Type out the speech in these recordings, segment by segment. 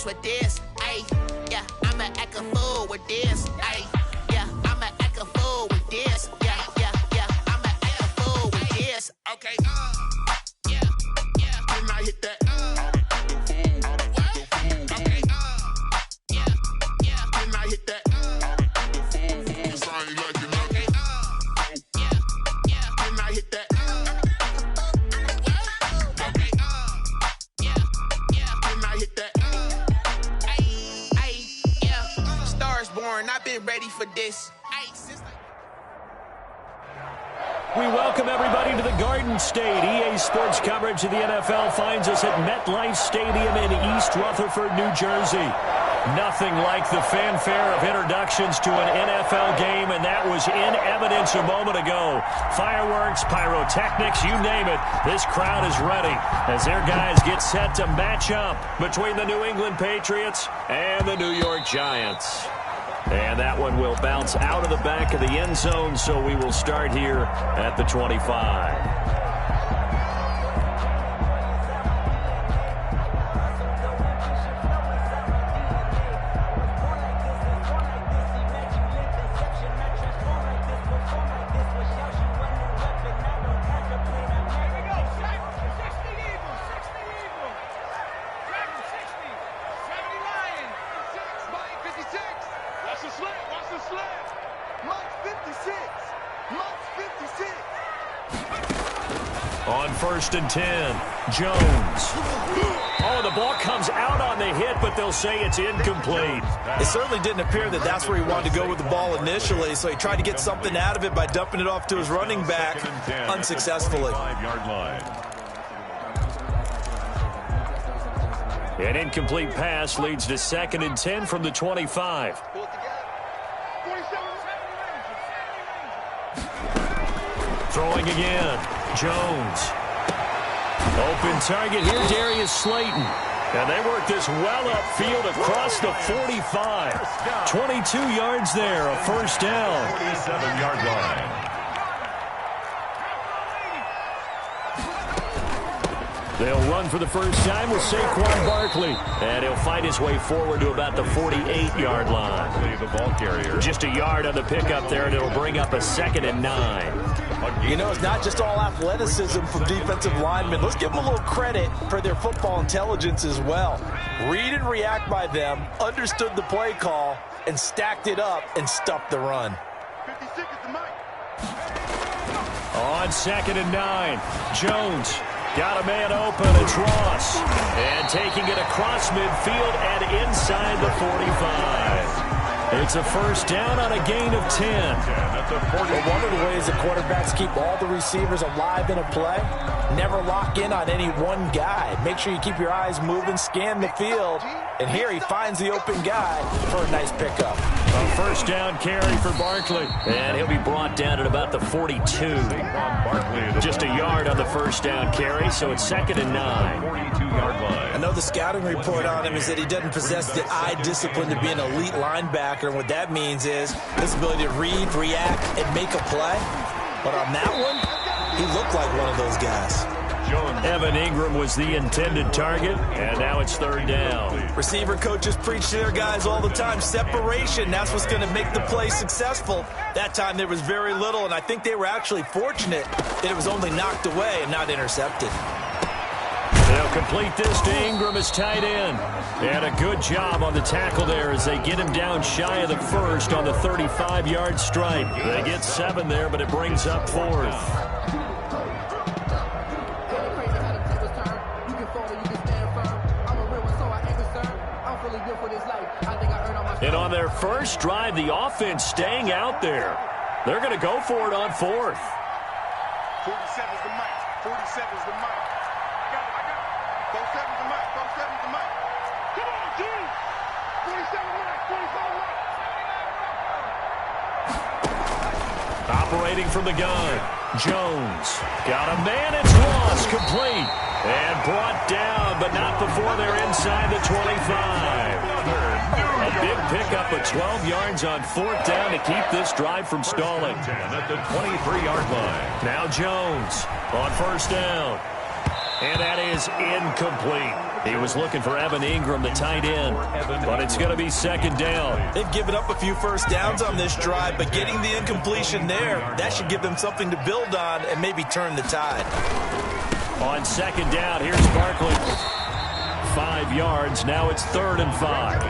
fools with this. Ayy, yeah, I'ma act a fool with this. Ayy, yeah, I'ma act a fool with this. Yeah, yeah, yeah, I'ma act a fool with this. Okay, yeah, yeah, when I hit that. Okay, yeah, yeah, when I hit that. I've been ready for this. We welcome everybody to the Garden State. EA Sports coverage of the NFL finds us at MetLife Stadium in East Rutherford, New Jersey. Nothing like the fanfare of introductions to an NFL game, and that was in evidence a moment ago. Fireworks, pyrotechnics, you name it. This crowd is ready as their guys get set to match up between the New England Patriots and the New York Giants. And that one will bounce out of the back of the end zone, so we will start here at the 25. On 1st and 10, Jones. Oh, the ball comes out on the hit, but they'll say it's incomplete. It certainly didn't appear that that's where he wanted to go with the ball initially, so he tried to get something out of it by dumping it off to his running back unsuccessfully. An incomplete pass leads to 2nd and 10 from the 25. Throwing again. Jones. Open target here, Darius Slayton. And they work this well upfield across the 45. 22 yards there, a first down. 47-yard line. They'll run for the first time with Saquon Barkley. And he'll fight his way forward to about the 48-yard line. The ball carrier. Just a yard on the pickup there, and it'll bring up a 2nd and 9. You know, it's not just all athleticism from defensive linemen. Let's give them a little credit for their football intelligence as well. Read and react by them, understood the play call, and stacked it up and stuffed the run. 56 is the mic. On 2nd and 9, Jones. Got a man open, it's Ross. And taking it across midfield and inside the 45. It's a first down on a gain of 10. Well, one of the ways that quarterbacks keep all the receivers alive in a play, never lock in on any one guy. Make sure you keep your eyes moving, scan the field. And here he finds the open guy for a nice pickup. A first down carry for Barkley. And he'll be brought down at about the 42. Just a yard on the first down carry, so it's 2nd and 9. 42-yard line. I know the scouting report on him is that he doesn't possess the eye discipline to be an elite linebacker. And what that means is his ability to read, react, and make a play. But on that one, he looked like one of those guys. Evan Ingram was the intended target, and now it's 3rd down. Receiver coaches preach to their guys all the time. Separation, that's what's going to make the play successful. That time there was very little, and I think they were actually fortunate that it was only knocked away and not intercepted. They'll complete this to Ingram as tight end. And a good job on the tackle there as they get him down shy of the first on the 35-yard stripe. They get 7 there, but it brings up 4th. And on their first drive, the offense staying out there. They're going to go for it on 4th. 47's the mic. 47's the mic. I got it. 47's the mic. 47's the mic. Come on, G. 47 mic. 47 mic. Operating from the gun. Jones. Got a man. It's Ross. Complete. And brought down, but not before they're inside the 25. A big pickup of 12 yards on 4th down to keep this drive from stalling. At the 23-yard line. Now Jones on 1st down. And that is incomplete. He was looking for Evan Ingram, the tight end, but it's going to be second down. They've given up a few first downs on this drive, but getting the incompletion there, that should give them something to build on and maybe turn the tide. On second down, here's Barkley. 5 yards. Now it's 3rd and 5.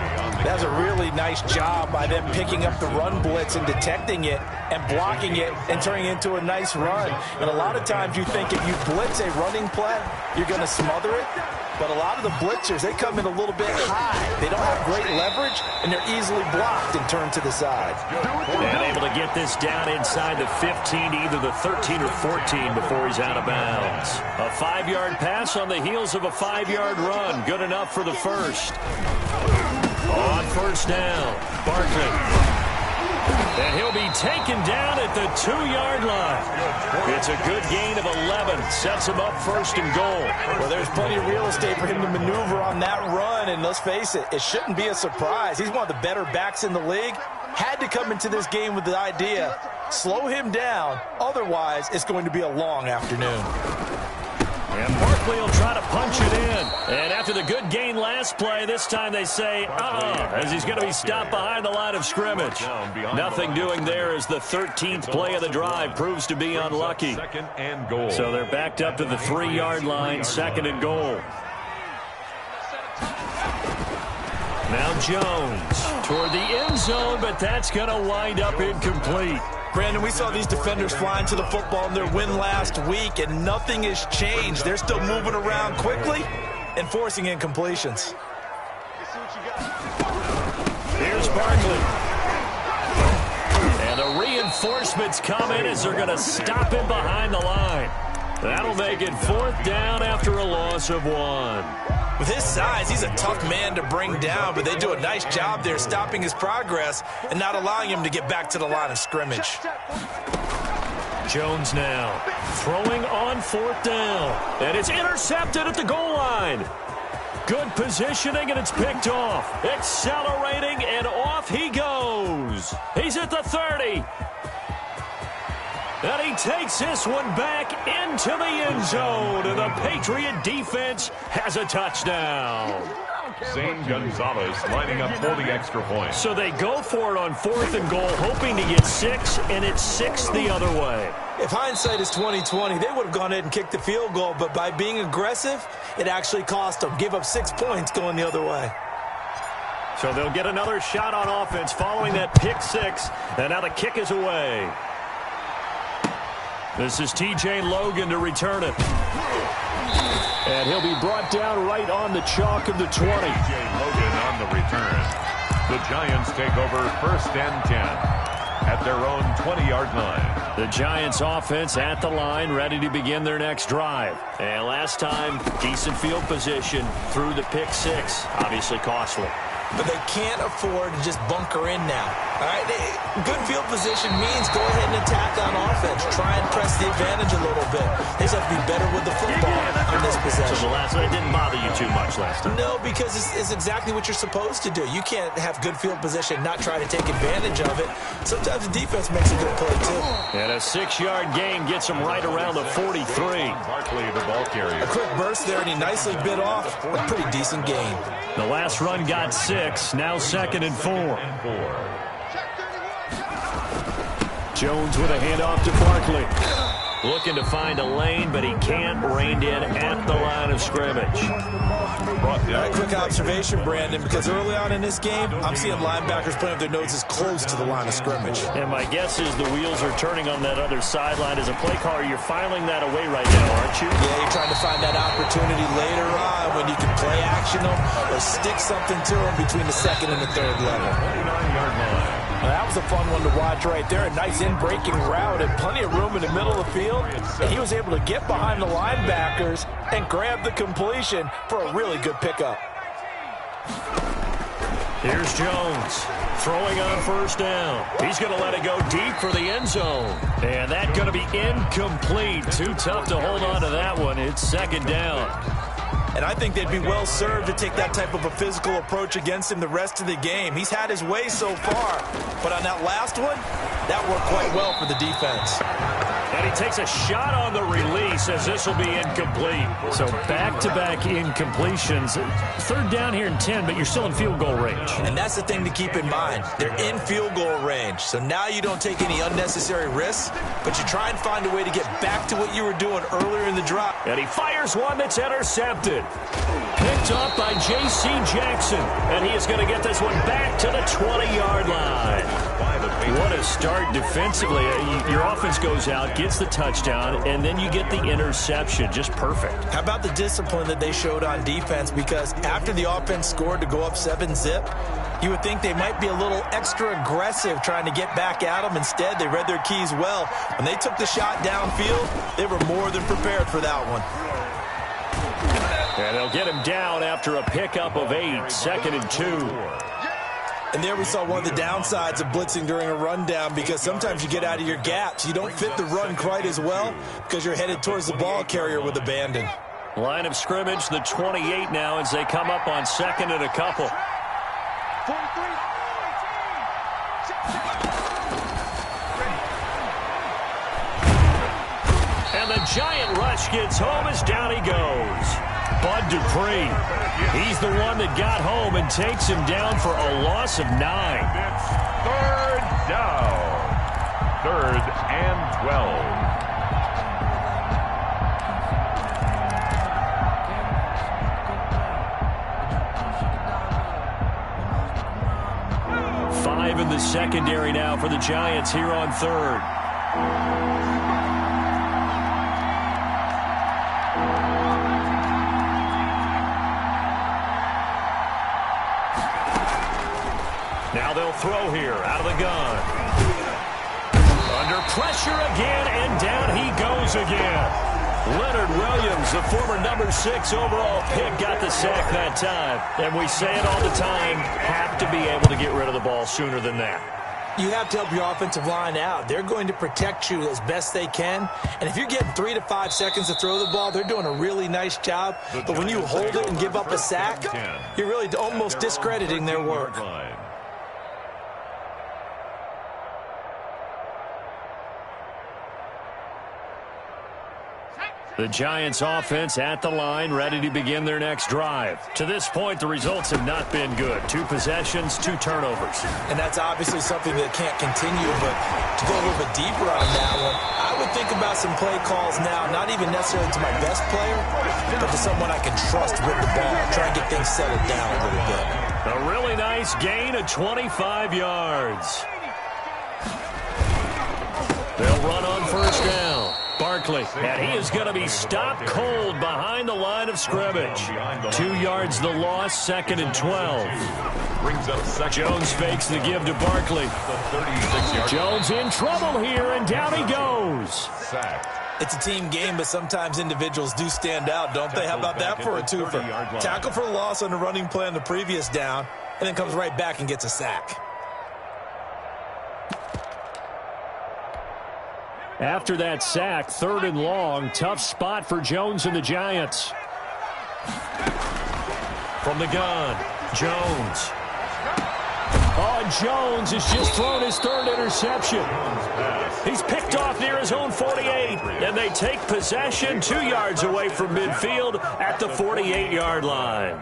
That was a really nice job by them picking up the run blitz and detecting it and blocking it and turning it into a nice run. And a lot of times you think if you blitz a running play, you're going to smother it. But a lot of the blitzers, they come in a little bit high. They don't have great leverage, and they're easily blocked and turned to the side. And able to get this down inside the 15, either the 13 or 14 before he's out of bounds. A 5-yard pass on the heels of a 5-yard run. Good enough for the first. On first down, Barkley. And he'll be taken down at the 2-yard line. It's a good gain of 11. Sets him up 1st and goal. Well, there's plenty of real estate for him to maneuver on that run. And let's face it, it shouldn't be a surprise. He's one of the better backs in the league. Had to come into this game with the idea, slow him down. Otherwise, it's going to be a long afternoon. And Barkley will try to punch it in. And after the good gain last play, this time they say, as he's going to be stopped behind the line of scrimmage. Nothing doing there as the 13th play of the drive proves to be unlucky. So they're backed up to the 3-yard line, 2nd and goal. Now Jones toward the end zone, but that's going to wind up incomplete. Brandon, we saw these defenders flying to the football in their win last week, and nothing has changed. They're still moving around quickly and forcing incompletions. Here's Barkley. And the reinforcements come in as they're going to stop him behind the line. That'll make it 4th down after a loss of 1. With his size, he's a tough man to bring down, but they do a nice job there stopping his progress and not allowing him to get back to the line of scrimmage. Jones now throwing on 4th down. And it's intercepted at the goal line. Good positioning, and it's picked off. Accelerating, and off he goes. He's at the 30. And he takes this one back into the end zone. And the Patriot defense has a touchdown. Zane Gonzalez lining up for the extra point. So they go for it on 4th and goal, hoping to get 6, and it's 6 the other way. If hindsight is 20/20, they would have gone ahead and kicked the field goal, but by being aggressive, it actually cost them. Give up 6 points going the other way. So they'll get another shot on offense following that pick 6, and now the kick is away. This is T.J. Logan to return it. And he'll be brought down right on the chalk of the 20. T.J. Logan on the return. The Giants take over 1st and 10 at their own 20-yard line. The Giants offense at the line, ready to begin their next drive. And last time, decent field position through the pick 6. Obviously costly. But they can't afford to just bunker in now. All right, good field position means go ahead and attack on offense. Try and press the advantage a little bit. They just have to be better with the football on this possession. So the last one didn't bother you too much last time. No, because it's exactly what you're supposed to do. You can't have good field position, not try to take advantage of it. Sometimes the defense makes a good play too. And a 6-yard gain gets them right around the 43. Barkley, the ball carrier. A quick burst there, and he nicely bit off a pretty decent gain. The last run got 6. Now 2nd and 4. Jones with a handoff to Barkley. Looking to find a lane, but he can't. Reined in at the line of scrimmage. A quick observation, Brandon, because early on in this game, I'm seeing linebackers putting up their noses close to the line of scrimmage. And my guess is the wheels are turning on that other sideline. As a play caller, you're filing that away right now, aren't you? Yeah, you're trying to find that opportunity later on when you can play action them or stick something to them between the 2nd and the 3rd level. 29-yard line. That was a fun one to watch right there. A nice in-breaking route and plenty of room in the middle of the field. And he was able to get behind the linebackers and grab the completion for a really good pickup. Here's Jones throwing on 1st down. He's going to let it go deep for the end zone. And that's going to be incomplete. Too tough to hold on to that one. It's 2nd down. And I think they'd be well served to take that type of a physical approach against him the rest of the game. He's had his way so far, but on that last one, That worked quite well for the defense. And he takes a shot on the release as this will be incomplete. So back-to-back incompletions. Third down here and 10, but you're still in field goal range. And that's the thing to keep in mind. They're in field goal range. So now you don't take any unnecessary risks, but you try and find a way to get back to what you were doing earlier in the drive. And he fires one that's intercepted. Picked up by J.C. Jackson. And he is going to get this one back to the 20-yard line. What a start defensively. Your offense goes out, gets the touchdown, and then you get the interception. Just perfect. How about the discipline that they showed on defense? Because after the offense scored to go up 7-zip, you would think they might be a little extra aggressive trying to get back at them. Instead, they read their keys well. When they took the shot downfield, they were more than prepared for that one. And they'll get him down after a pickup of 8, 2nd and 2. And there we saw one of the downsides of blitzing during a rundown, because sometimes you get out of your gaps. You don't fit the run quite as well because you're headed towards the ball carrier with abandon. Line of scrimmage, the 28 now as they come up on 2nd and a couple. And the giant rush gets home as down he goes. Bud Dupree, he's the one that got home and takes him down for a loss of 9. It's third down. 3rd and 12. 5 in the secondary now for the Giants here on 3rd. Now they'll throw here out of the gun. Under pressure again, and down he goes again. Leonard Williams, the former number 6 overall pick, got the sack that time. And we say it all the time, have to be able to get rid of the ball sooner than that. You have to help your offensive line out. They're going to protect you as best they can. And if you're getting 3 to 5 seconds to throw the ball, they're doing a really nice job. But when you hold it and give up a sack, you're really almost discrediting their work. The Giants offense at the line, ready to begin their next drive. To this point, the results have not been good. 2 possessions, 2 turnovers. And that's obviously something that can't continue, but to go a little bit deeper on that one, I would think about some play calls now, not even necessarily to my best player, but to someone I can trust with the ball, try and get things settled down a little bit. A really nice gain of 25 yards. They'll run on 1st down. Barkley, and he is going to be stopped cold behind the line of scrimmage. 2 yards the loss, 2nd and 12. Brings up second. Jones fakes the give to Barkley. Jones in trouble here, and down he goes. Sack. It's a team game, but sometimes individuals do stand out, don't they? How about that for a twofer? Tackle for loss on the running play on the previous down, and then comes right back and gets a sack. After that sack, 3rd and long, tough spot for Jones and the Giants. From the gun, Jones. Oh, Jones has just thrown his 3rd interception. He's picked off near his own 48, and they take possession 2 yards away from midfield at the 48-yard line.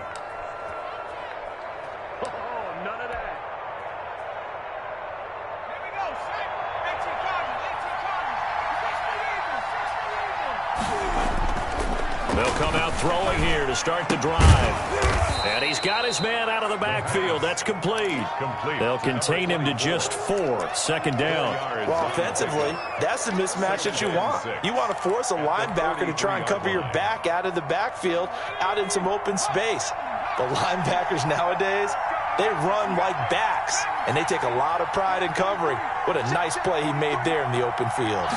They'll come out throwing here to start the drive. And he's got his man out of the backfield. That's complete. They'll contain him to just 4. 2nd down. Well, offensively, that's the mismatch that you want. You want to force a linebacker to try and cover your back out of the backfield, out in some open space. The linebackers nowadays, they run like backs, and they take a lot of pride in covering. What a nice play he made there in the open field.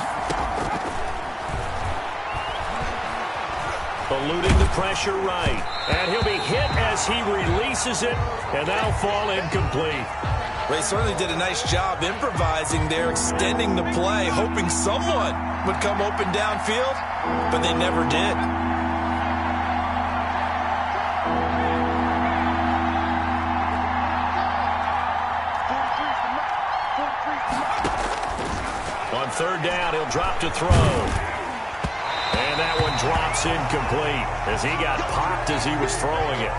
Eluding the pressure right. And he'll be hit as he releases it, and that'll fall incomplete. They certainly did a nice job improvising there, extending the play, hoping someone would come open downfield, but they never did. third down, he'll drop to throw. And that one drops incomplete as he got popped as he was throwing it.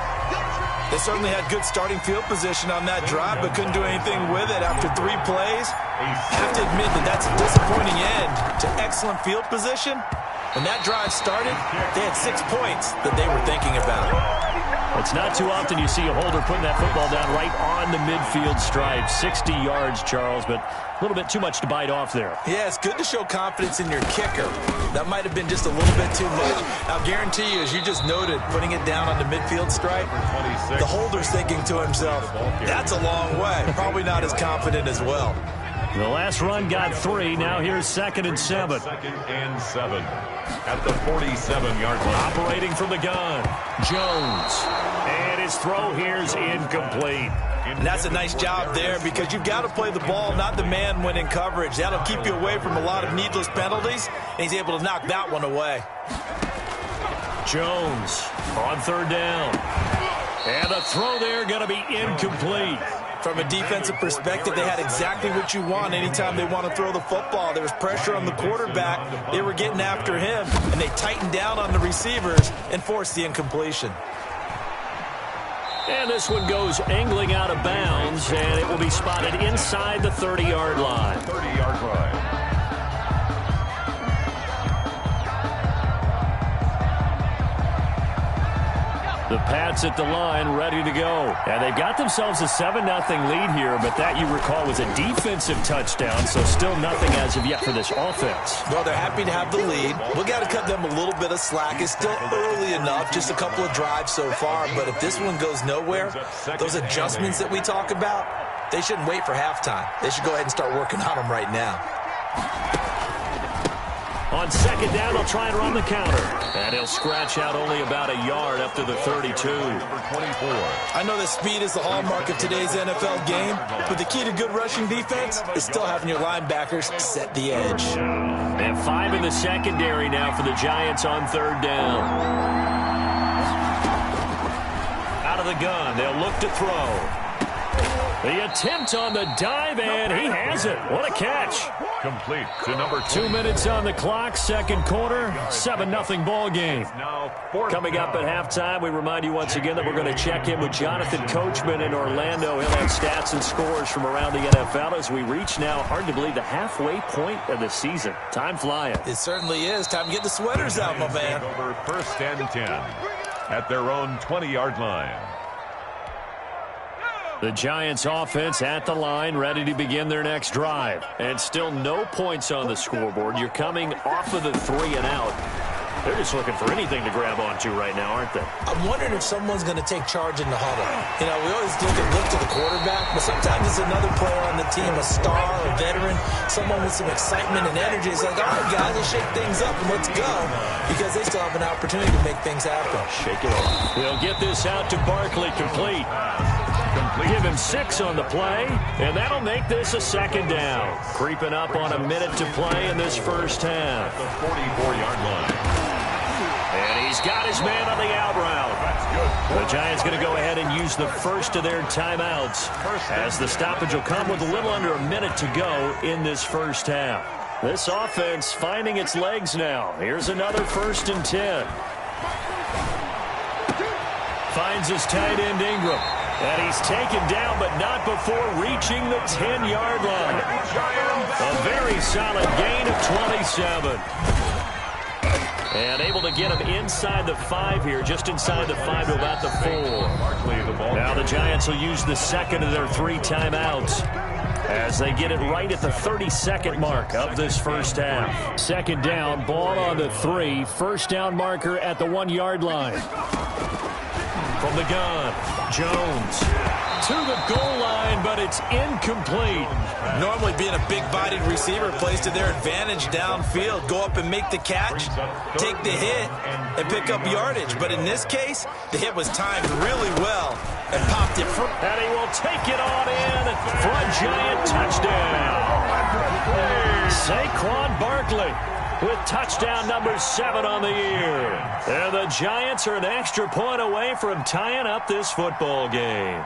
They certainly had good starting field position on that drive, but couldn't do anything with it after 3 plays. Have to admit that that's a disappointing end to excellent field position. When that drive started, they had 6 points that they were thinking about. It's not too often you see a holder putting that football down right on the midfield stripe. 60 yards, Charles, but a little bit too much to bite off there. Yeah, it's good to show confidence in your kicker. That might have been just a little bit too much. I'll guarantee you, as you just noted, putting it down on the midfield stripe, the holder's thinking to himself, that's a long way. Probably not as confident as well. The last run got 3. Now here's 2nd and 7. 2nd and 7 at the 47-yard line. Operating from the gun, Jones. And his throw here's incomplete. And that's a nice job there because you've got to play the ball, not the man when in coverage. That'll keep you away from a lot of needless penalties, and he's able to knock that one away. Jones on 3rd down. And the throw there going to be incomplete. From a defensive perspective, they had exactly what you want anytime they want to throw the football. There was pressure on the quarterback. They were getting after him, and they tightened down on the receivers and forced the incompletion. And this one goes angling out of bounds, and it will be spotted inside the 30-yard line. 30-yard line. The Pats at the line, ready to go. And they've got themselves a 7-0 lead here, but that, you recall, was a defensive touchdown, so still nothing as of yet for this offense. Well, they're happy to have the lead. We've got to cut them a little bit of slack. It's still early enough, just a couple of drives so far, but if this one goes nowhere, those adjustments that we talk about, they shouldn't wait for halftime. They should go ahead and start working on them right now. On 2nd down, they'll try and run the counter. And he'll scratch out only about a yard up to the 32. I know that speed is the hallmark of today's NFL game, but the key to good rushing defense is still having your linebackers set the edge. And 5 in the secondary now for the Giants on 3rd down. Out of the gun, they'll look to throw. The attempt on the dive, and he has it. What a catch. Complete to number 2 minutes on the clock, 2nd quarter, 7-0 ball game. Coming up at halftime, we remind you once again that we're going to check in with Jonathan Coachman in Orlando. He'll have stats and scores from around the NFL as we reach now, hard to believe, the halfway point of the season. Time flying. It certainly is. Time to get the sweaters out, my man. Over 1st and 10 at their own 20-yard line. The Giants offense at the line, ready to begin their next drive. And still no points on the scoreboard. You're coming off of the 3 and out. They're just looking for anything to grab onto right now, aren't they? I'm wondering if someone's going to take charge in the huddle. You know, we always look to the quarterback, but sometimes it's another player on the team, a star, a veteran, someone with some excitement and energy. It's like, all right, guys, let's shake things up and let's go, because they still have an opportunity to make things happen. Shake it off. They'll get this out to Barkley, complete. Give him 6 on the play, and that'll make this a 2nd down. Creeping up on a minute to play in this first half. The 44-yard line. And he's got his man on the out route. That's good. The Giants going to go ahead and use the first of their timeouts as the stoppage will come with a little under a minute to go in this first half. This offense finding its legs now. Here's another 1st and 10. Finds his tight end Ingram. And he's taken down, but not before reaching the 10-yard line. A very solid gain of 27. And able to get him inside the 5 here, just inside the 5 to about the 4. Now the Giants will use the 2nd of their 3 timeouts as they get it right at the 32nd mark of this first half. 2nd down, ball on the 3, 1st down marker at the 1-yard line. From the gun, Jones to the goal line, but it's incomplete. Normally being a big-bodied receiver plays to their advantage downfield. Go up and make the catch, take the hit, and pick up yardage. But in this case, the hit was timed really well and popped it from. And he will take it on in for a Giant touchdown. Saquon Barkley with touchdown number 7 on the year. And the Giants are an extra point away from tying up this football game.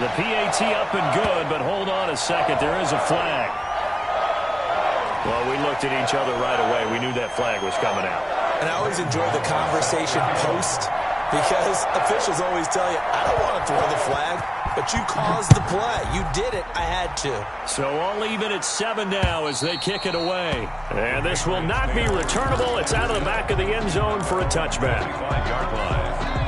The PAT up and good, but hold on a second. There is a flag. Well, we looked at each other right away. We knew that flag was coming out. And I always enjoy the conversation post because officials always tell you, I don't want to throw the flag, but you caused the play. You did it. I had to. So all even at 7 now as they kick it away. And this will not be returnable. It's out of the back of the end zone for a touchback. 5-yard line.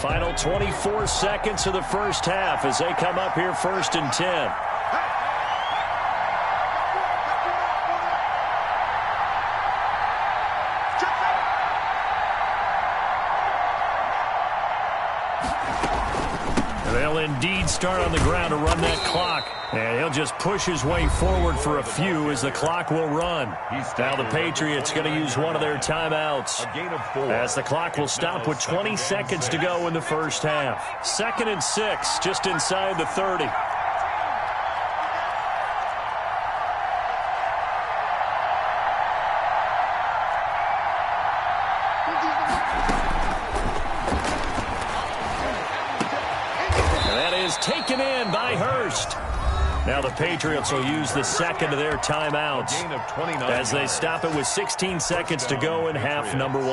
Final 24 seconds of the first half as they come up here 1st and 10. They'll indeed start on the ground to run that clock. And he'll just push his way forward for a few as the clock will run. Now the Patriots going to use one of their timeouts as the clock will stop with 20 seconds to go in the first half. 2nd and 6, just inside the 30. Taken in by Hurst. Now the Patriots will use the second of their timeouts as they stop it with 16 seconds to go in half number 1.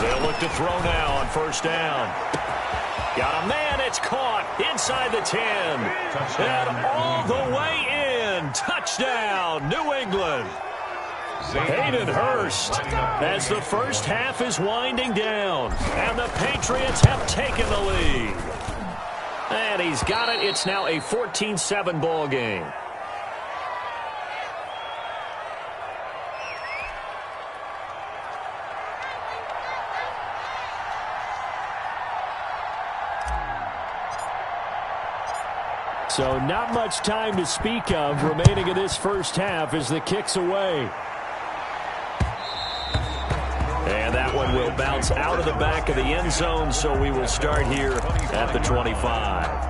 They'll look to throw now on 1st down. Got a man, it's caught inside the 10. And all the way in. Touchdown, New England. Hayden Hurst as the first half is winding down. And the Patriots have taken the lead. And he's got it. It's now a 14-7 ball game. So not much time to speak of remaining in this first half as the kick's away. And that one will bounce out of the back of the end zone, so we will start here at the 25.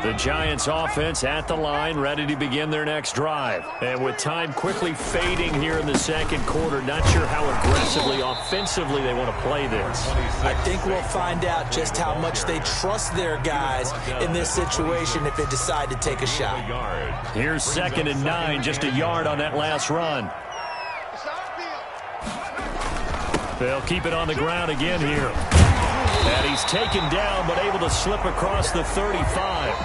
The Giants offense at the line, ready to begin their next drive. And with time quickly fading here in the second quarter, not sure how aggressively, offensively they want to play this. I think we'll find out just how much they trust their guys in this situation if they decide to take a shot. Here's 2nd and 9, just a yard on that last run. They'll keep it on the ground again here. And he's taken down, but able to slip across the 35.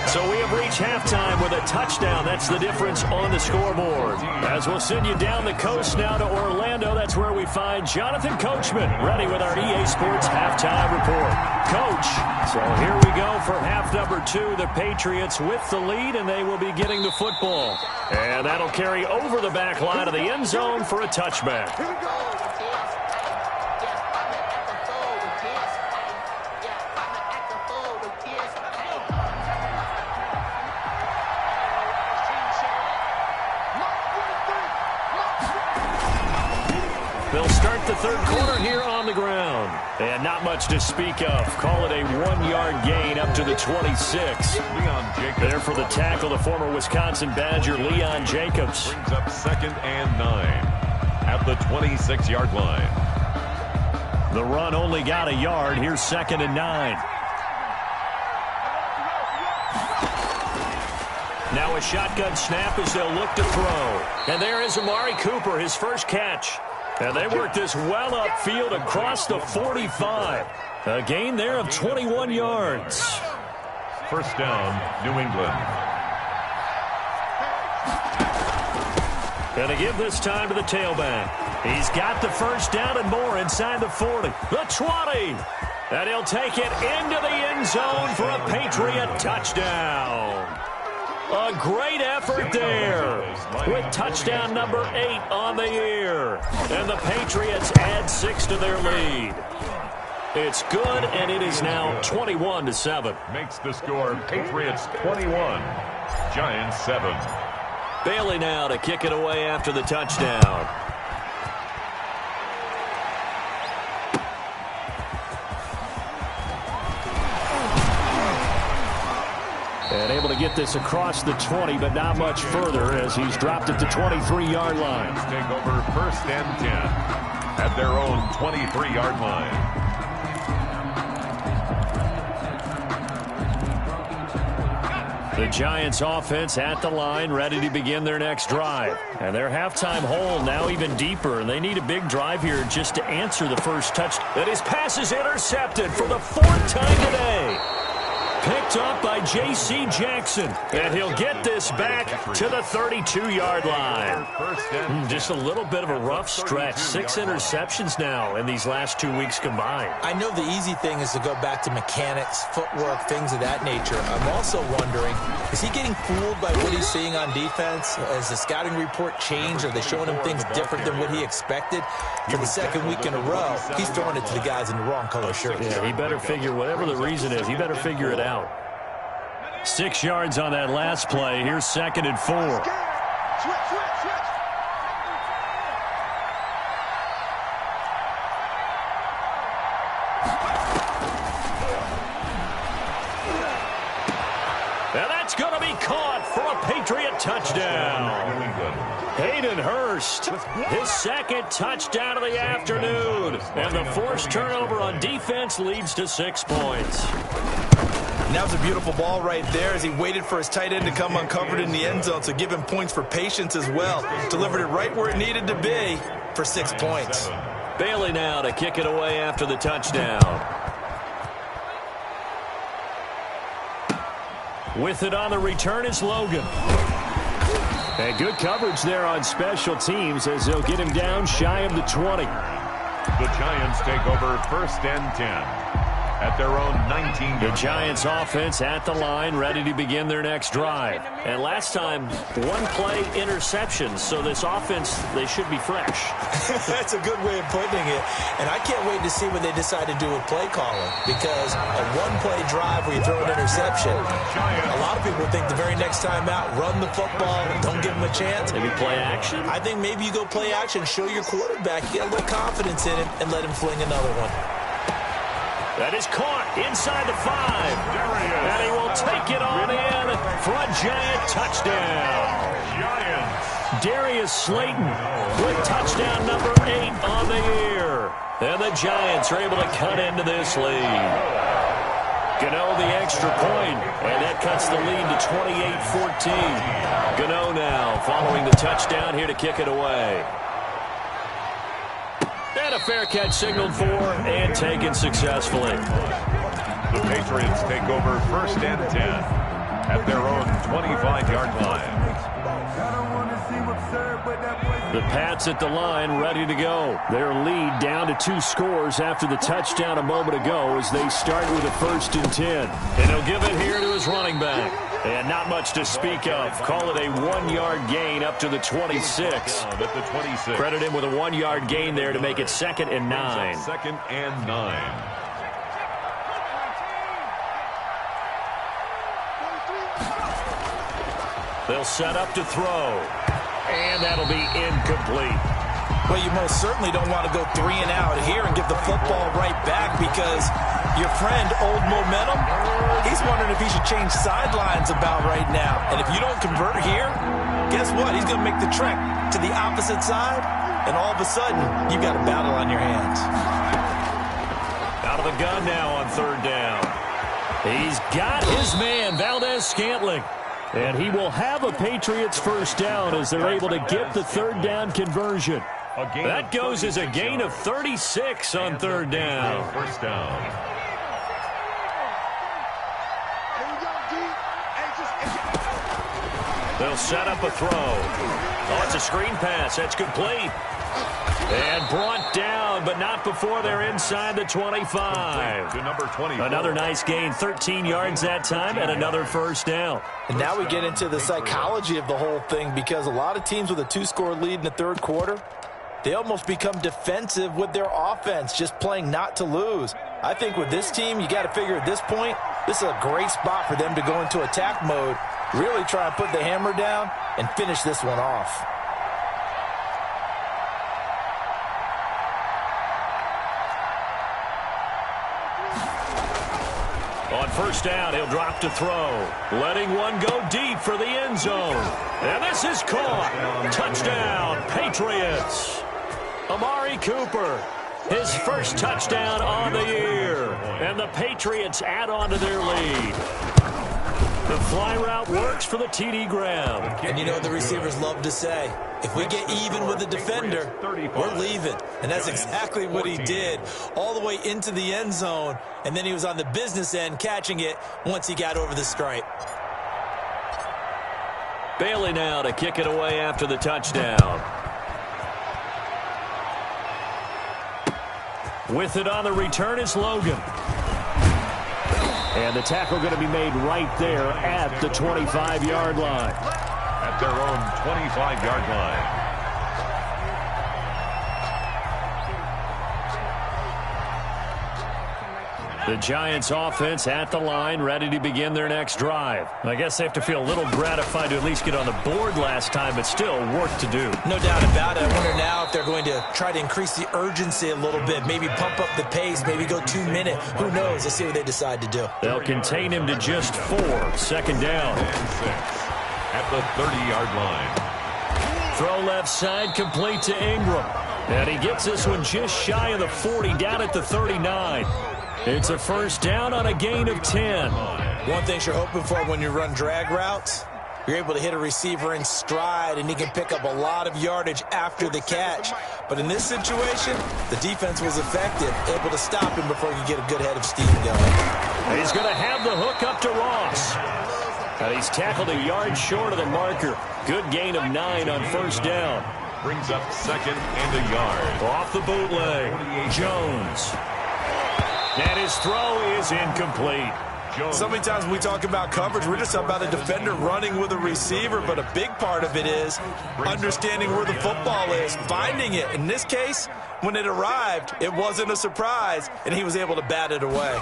So we have reached halftime with a touchdown. That's the difference on the scoreboard. As we'll send you down the coast now to Orlando, that's where we find Jonathan Coachman, ready with our EA Sports halftime report. Coach, so here we go for half number 2. The Patriots with the lead, and they will be getting the football. And that'll carry over the back line of the end zone for a touchback. Here we go. They'll start the third quarter here on the ground. And not much to speak of. Call it a 1-yard gain up to the 26. There for the tackle, the former Wisconsin Badger, Leon Jacobs. Brings up 2nd and 9 at the 26-yard line. The run only got a yard. Here's 2nd and 9. Now a shotgun snap as they'll look to throw. And there is Amari Cooper, his first catch. And they work this well upfield across the 45. A gain there of 21 yards. 1st down, New England. And to give this time to the tailback. He's got the first down and more inside the 40. The 20. And he'll take it into the end zone for a Patriot touchdown. A great effort there with touchdown number 8 on the year. And the Patriots add 6 to their lead. It's good, and it is now 21-7. Makes the score Patriots 21, Giants 7. Bailey now to kick it away after the touchdown. to get this across the 20, but not much further as he's dropped it to 23-yard line. Take over 1st and 10 at their own 23-yard line. The Giants offense at the line, ready to begin their next drive. And their halftime hole now even deeper, and they need a big drive here just to answer the first touch. And his pass is intercepted for the 4th time today. Picked up by J.C. Jackson, and he'll get this back to the 32-yard line. Just a little bit of a rough stretch. 6 interceptions now in these last 2 weeks combined. I know the easy thing is to go back to mechanics, footwork, things of that nature. I'm also wondering, is he getting fooled by what he's seeing on defense? Has the scouting report changed? Are they showing him things different than what he expected? For the 2nd week in a row, he's throwing it to the guys in the wrong color shirts. Yeah, he better figure, whatever the reason is, he better figure it out. 6 yards on that last play. Here's 2nd and 4. Now that's going to be caught for a Patriot touchdown. Hayden Hurst, his 2nd touchdown of the afternoon. And the forced turnover on defense leads to 6 points. And that was a beautiful ball right there as he waited for his tight end to come uncovered in the end zone, so give him points for patience as well. Delivered it right where it needed to be for 6 points. Bailey now to kick it away after the touchdown. With it on the return is Logan. And good coverage there on special teams as they'll get him down shy of the 20. The Giants take over 1st and 10 at their own 19. The Giants offense at the line, ready to begin their next drive. And last time, 1-play interceptions, so this offense, they should be fresh. That's a good way of putting it. And I can't wait to see what they decide to do with play calling, because a 1-play drive where you throw an interception, a lot of people think the very next time out, run the football, don't give them a chance. Maybe play action? I think maybe you go play action, show your quarterback, get a little confidence in him, and let him fling another one. That is caught inside the 5. And he will take it on in for a Giant touchdown. Darius Slayton with touchdown number 8 on the year. And the Giants are able to cut into this lead. Gano the extra point, and that cuts the lead to 28-14. Gano now following the touchdown here to kick it away. And a fair catch signaled for and taken successfully. The Patriots take over 1st and 10 at their own 25-yard line. The Pats at the line, ready to go. Their lead down to 2 scores after the touchdown a moment ago as they start with a 1st and 10. And he'll give it here to his running back. And not much to speak of. Call it a 1-yard gain up to the 26. Credit him with a 1-yard gain there to make it 2nd and 9. 2nd and 9. They'll set up to throw. And that'll be incomplete. Well, you most certainly don't want to go 3 and out here and give the football right back, because your friend, Old Momentum, he's wondering if he should change sidelines about right now. And if you don't convert here, guess what? He's going to make the trek to the opposite side, and all of a sudden, you've got a battle on your hands. Out of the gun now on 3rd down. He's got his man, Valdez-Scantling. And he will have a Patriots 1st down as they're able to get the 3rd down conversion. That goes as a gain of 36 on 3rd down. 1st down. They'll set up a throw. Oh, it's a screen pass. That's complete. And brought down, but not before they're inside the 25. To number 24. Another nice gain, 13 yards that time, and another 1st down. And now we get into the psychology of the whole thing, because a lot of teams with a 2-score lead in the 3rd quarter, they almost become defensive with their offense, just playing not to lose. I think with this team, you got to figure at this point, this is a great spot for them to go into attack mode, really try and put the hammer down and finish this one off. On first down. He'll drop to throw. Letting one go deep for the end zone. And this is caught. Touchdown, Patriots. Amari Cooper, his first touchdown on the year. And the Patriots add on to their lead. The fly route works for the TD grab. And you know what the receivers love to say? If we get even with the defender, we're leaving. And that's exactly what he did, all the way into the end zone. And then he was on the business end catching it once he got over the stripe. Bailey now to kick it away after the touchdown. With it on the return is Logan. And the tackle going to be made right there at the 25-yard line. At their own 25-yard line. The Giants offense at the line, ready to begin their next drive. I guess they have to feel a little gratified to at least get on the board last time, but still work to do. No doubt about it. I wonder now if they're going to try to increase the urgency a little bit, maybe pump up the pace, maybe go 2 minute. Who knows? Let's see what they decide to do. They'll contain him to just 4. Second down. And 6 at the 30-yard line. Throw left side, complete to Ingram. And he gets this one just shy of the 40, down at the 39. It's a first down on a gain of 10. One thing you're hoping for when you run drag routes, you're able to hit a receiver in stride, and he can pick up a lot of yardage after the catch. But in this situation, the defense was effective, able to stop him before he could get a good head of steam going. He's going to have the hook up to Ross. And he's tackled a yard short of the marker. Good gain of 9 on first down. Brings up second and a yard. Off the bootleg, Jones. And his throw is incomplete. So many times when we talk about coverage, we're just about a defender running with a receiver, but a big part of it is understanding where the football is, finding it. In this case, when it arrived, it wasn't a surprise, and he was able to bat it away.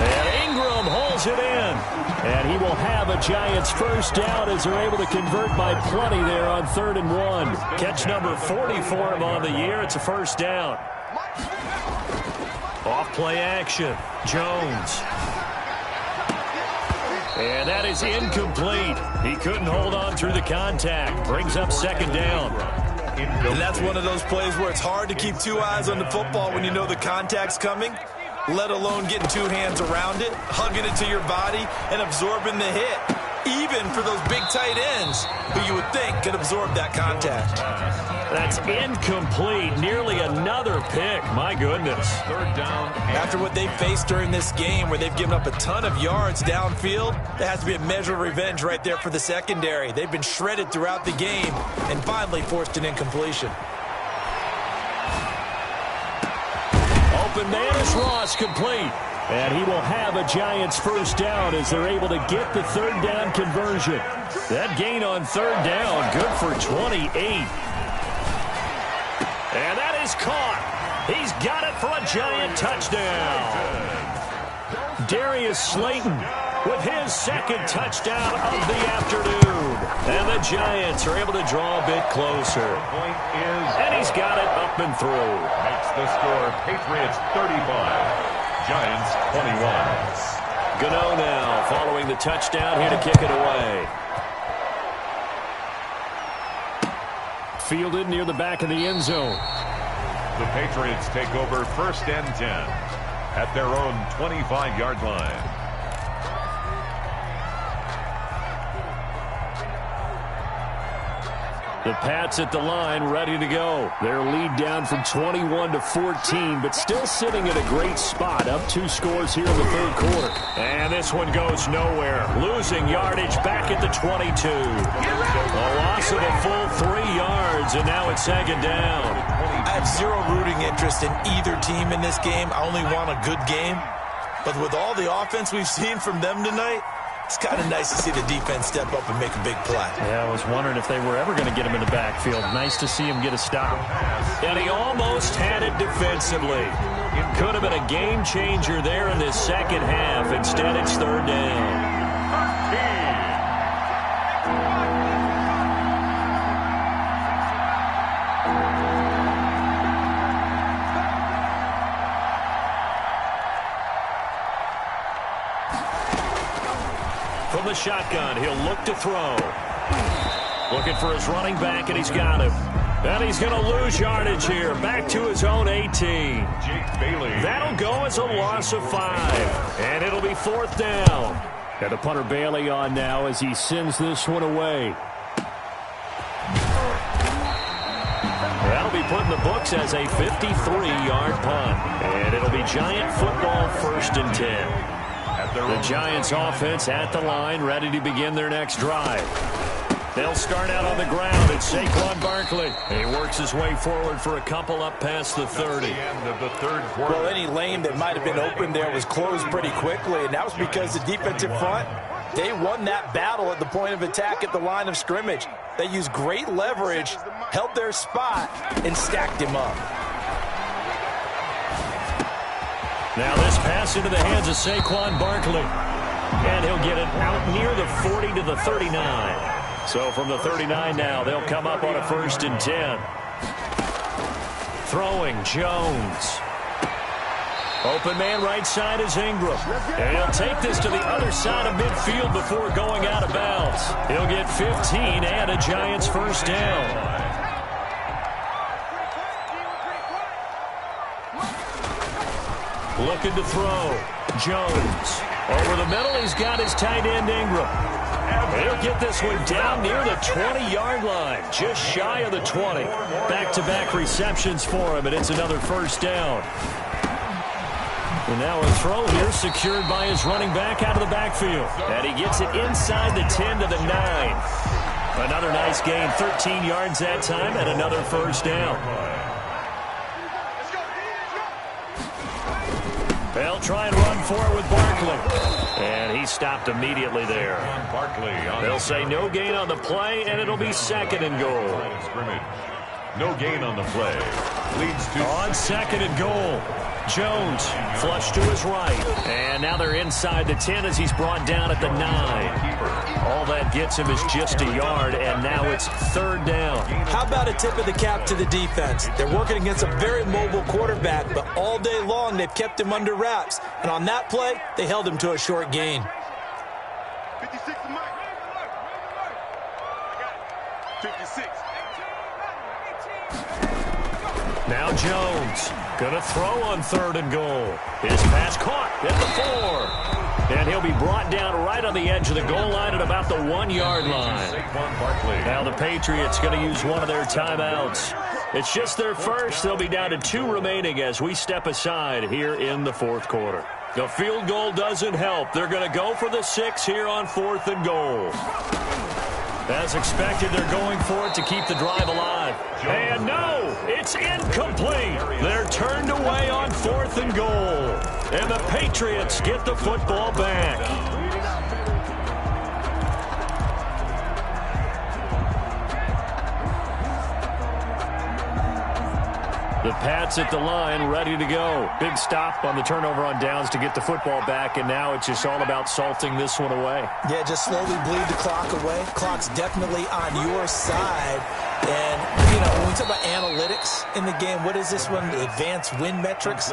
And Ingram holds it in. And he will have a Giants first down as they're able to convert by plenty there on 3rd and 1. Catch number 40 for him on the year. It's a first down. Off play action. Jones. And that is incomplete. He couldn't hold on through the contact. Brings up second down. And that's one of those plays where it's hard to keep 2 eyes on the football when you know the contact's coming, let alone getting 2 hands around it, hugging it to your body, and absorbing the hit. Even for those big tight ends who you would think could absorb that contact. That's incomplete. Nearly another pick. My goodness. Third down. After what they've faced during this game where they've given up a ton of yards downfield, there has to be a measure of revenge right there for the secondary. They've been shredded throughout the game and finally forced an incompletion. Open man is Ross, complete. And he will have a Giants first down as they're able to get the 3rd down conversion. That gain on 3rd down, good for 28. And that is caught. He's got it for a Giant touchdown. Darius Slayton with his 2nd touchdown of the afternoon. And the Giants are able to draw a bit closer. And he's got it up and through. Makes the score Patriots 35. Giants 21. Gano now following the touchdown here to kick it away. Fielded near the back of the end zone. The Patriots take over 1st and 10 at their own 25-yard line. The Pats at the line, ready to go. Their lead down from 21 to 14, but still sitting at a great spot. Up 2 scores here in the 3rd quarter. And this one goes nowhere. Losing yardage back at the 22. A loss of a full 3 yards, and now it's 2nd down. I have zero rooting interest in either team in this game. I only want a good game. But with all the offense we've seen from them tonight, it's kind of nice to see the defense step up and make a big play. Yeah, I was wondering if they were ever going to get him in the backfield. Nice to see him get a stop. And he almost had it defensively. Could have been a game changer there in this 2nd half. Instead, it's 3rd down. the shotgun. He'll look to throw. Looking for his running back, and he's got him. And he's going to lose yardage here. Back to his own 18. That'll go as a loss of 5. And it'll be 4th down. Got the punter Bailey on now as he sends this one away. That'll be put in the books as a 53-yard punt. And it'll be Giant football 1st and 10. The Giants offense at the line, ready to begin their next drive. They'll start out on the ground. It's Saquon Barkley. He works his way forward for a couple up past the 30. Well, any lane that might have been open there was closed pretty quickly, and that was because the defensive front, they won that battle at the point of attack at the line of scrimmage. They used great leverage, held their spot, and stacked him up. Now this pass into the hands of Saquon Barkley. And he'll get it out near the 40 to the 39. So from the 39 now, they'll come up on a 1st and 10. Throwing, Jones. Open man right side is Ingram. And he'll take this to the other side of midfield before going out of bounds. He'll get 15 and a Giants 1st down. Looking to throw. Jones. Over the middle, he's got his tight end Ingram. He'll get this one down near the 20-yard line, just shy of the 20. Back-to-back receptions for him, and it's another 1st down. And now a throw here secured by his running back out of the backfield. And he gets it inside the 10 to the 9. Another nice gain, 13 yards that time, and another 1st down. They'll try and run for it with Barkley. And he stopped immediately there. They'll say no gain on the play, and it'll be 2nd and goal. No gain on the play. Leads to on 2nd and goal. Jones flush to his right. And now they're inside the 10 as he's brought down at the 9. All that gets him is just a yard, and now it's 3rd down. How about a tip of the cap to the defense? They're working against a very mobile quarterback, but all day long they've kept him under wraps. And on that play, they held him to a short gain. 56 to Mike. 56. Now Jones gonna throw on 3rd and goal. His pass caught at the 4. And he'll be brought down right on the edge of the goal line at about the 1-yard line. Now the Patriots going to use one of their timeouts. It's just their first. They'll be down to 2 remaining as we step aside here in the 4th quarter. The field goal doesn't help. They're going to go for the 6 here on 4th and goal. As expected, they're going for it to keep the drive alive. And no, it's incomplete. They're turned away on 4th and goal. And the Patriots get the football back. The Pats at the line, ready to go. Big stop on the turnover on downs to get the football back, and now it's just all about salting this one away. Yeah, just slowly bleed the clock away. Clock's definitely on your side. And, you know, when we talk about analytics in the game, what is this one? Advanced win metrics?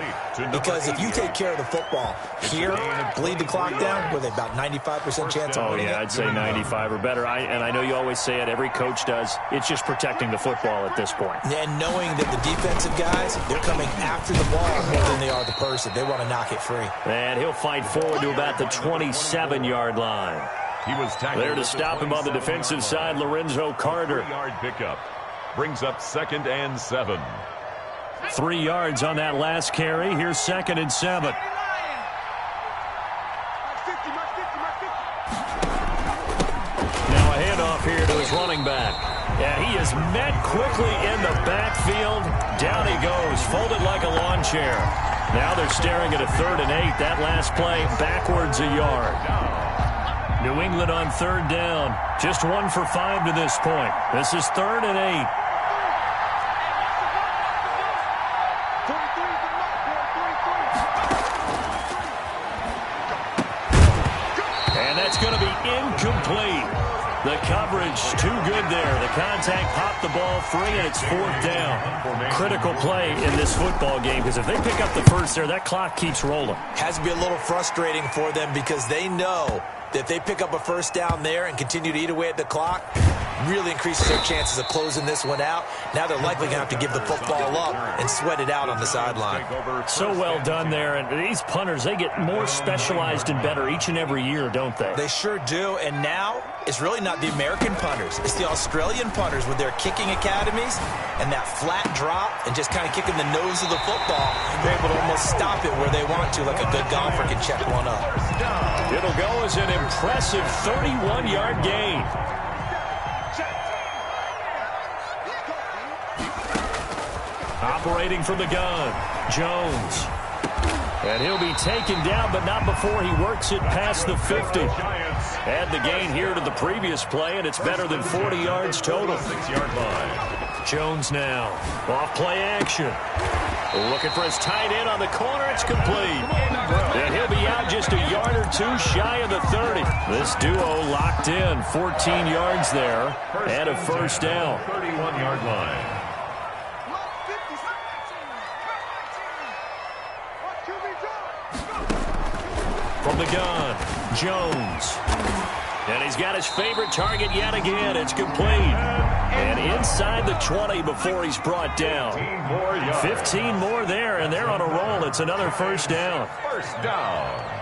Because if you take care of the football here, bleed the clock down, with about 95% chance of winning it. I'd say 95 or better. And I know you always say it, every coach does. It's just protecting the football at this point. And knowing that the defensive guys, they're coming after the ball more than they are the person. They want to knock it free. And he'll fight forward to about the 27-yard line. He was there to stop him on the defensive side, Lorenzo Carter. 3-yard pickup brings up 2nd and 7. 3 yards on that last carry. Here's 2nd and 7. Now a handoff here to his running back. Yeah, he is met quickly in the backfield. Down he goes, folded like a lawn chair. Now they're staring at a 3rd and 8. That last play backwards a yard. New England on 3rd down. Just 1 for 5 to this point. This is 3rd and 8. And that's going to be incomplete. The coverage too good there. The contact popped the ball free, and it's 4th down. Critical play in this football game, because if they pick up the first there, that clock keeps rolling. Has to be a little frustrating for them because they know If they pick up a first down there and continue to eat away at the clock, really increases their chances of closing this one out. Now they're likely going to have to give the football up and sweat it out on the sideline. So well done there. And these punters, they get more specialized and better each and every year, don't they? They sure do. And now it's really not the American punters. It's the Australian punters with their kicking academies and that flat drop and just kind of kicking the nose of the football. They're able to almost stop it where they want to, like a good golfer can check one up. It'll go as an impressive 31-yard gain. Operating from the gun, Jones. And he'll be taken down, but not before he works it past the 50. Add the gain here to the previous play, and it's better than 40 yards total. 6-yard line. Jones now, off play action. Looking for his tight end on the corner. It's complete. And he'll be out just a yard or two shy of the 30. This duo locked in. 14 yards there and a first down. 31-yard line. From the gun, Jones. And he's got his favorite target yet again. It's complete. And inside the 20 before he's brought down. 15 more there, and they're on a roll. It's another first down. First down.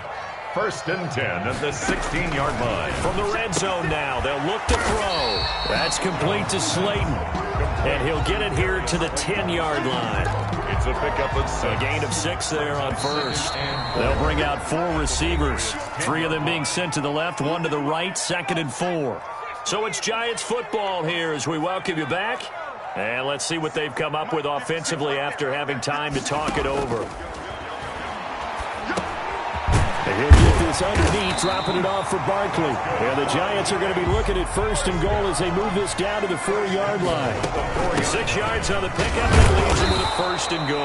First and 10 at the 16-yard line. From the red zone now, they'll look to throw. That's complete to Slayton. And he'll get it here to the 10-yard line. It's a pickup of 6. A gain of 6 there on first. They'll bring out 4 receivers. 3 of them being sent to the left, 1 to the right, 2nd and 4. So it's Giants football here as we welcome you back. And let's see what they've come up with offensively after having time to talk it over. He'll get this underneath, dropping it off for Barkley. And the Giants are going to be looking at first and goal as they move this down to the 4-yard line. 6 yards on the pickup, and leaves him with a first and goal.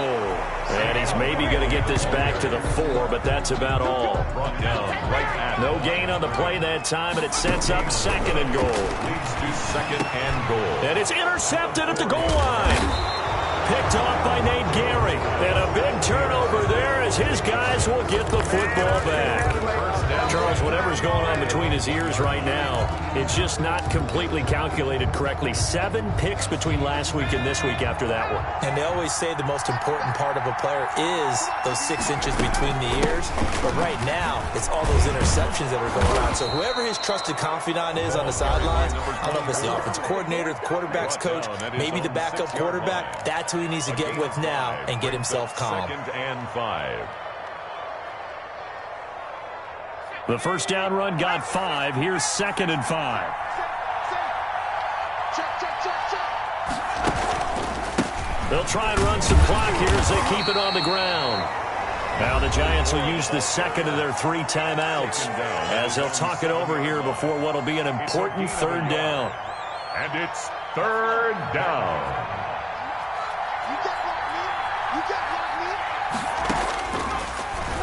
And he's maybe going to get this back to the 4, but that's about all. No gain on the play that time, and it sets up 2nd and goal. Leads to 2nd and goal. And it's intercepted at the goal line. Picked off by Nate Gehring. And a big turnover there as his guys will get the football back. Charles, whatever's going on between his ears right now, it's just not completely calculated correctly. 7 picks between last week and this week after that one. And they always say the most important part of a player is those 6 inches between the ears. But right now, it's all those interceptions that are going on. So whoever his trusted confidant is on the sidelines, I don't know if it's the offensive coordinator, the quarterback's coach, maybe the backup quarterback, that's who he needs to get with now and get himself calm. 2nd and 5. The first down run got 5. Here's 2nd and 5. They'll try and run some clock here as they keep it on the ground. Now the Giants will use the 2nd of their 3 timeouts as they'll talk it over here before what will be an important 3rd down. And it's 3rd down.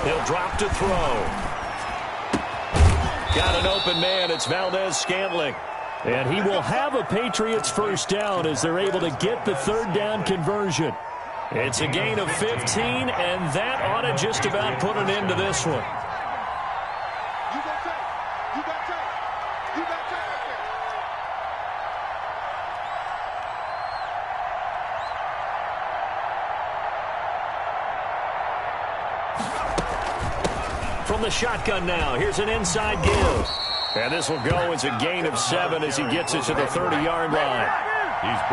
He'll drop to throw. Got an open man. It's Valdez-Scantling. And he will have a Patriots first down as they're able to get the 3rd down conversion. It's a gain of 15, and that ought to just about put an end to this one. From the shotgun now, here's an inside give. And this will go as a gain of 7 as he gets it to the 30-yard line.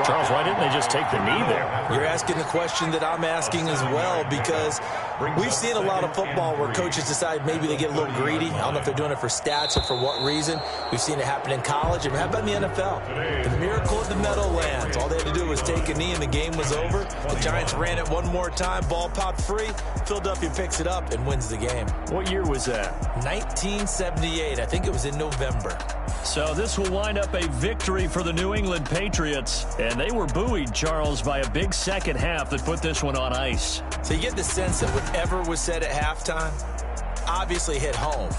Charles, why didn't they just take the knee there? You're asking the question that I'm asking as well, because we've seen a lot of football where coaches decide maybe they get a little greedy. I don't know if they're doing it for stats or for what reason. We've seen it happen in college. And how about in the NFL? The miracle of the Meadowlands. All they had to do was take a knee and the game was over. The Giants ran it one more time. Ball popped free. Philadelphia picks it up and wins the game. What year was that? 1978. I think it was in November. So this will wind up a victory for the New England Patriots. And they were buoyed, Charles, by a big second half that put this one on ice. So you get the sense that whatever was said at halftime obviously hit home.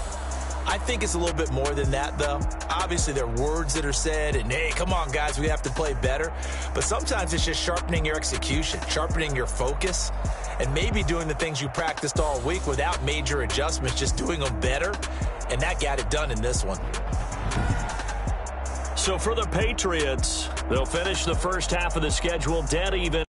I think it's a little bit more than that, though. Obviously, there are words that are said, and, hey, come on, guys, we have to play better. But sometimes it's just sharpening your execution, sharpening your focus, and maybe doing the things you practiced all week without major adjustments, just doing them better. and that got it done in this one. So for the Patriots, they'll finish the first half of the schedule dead even.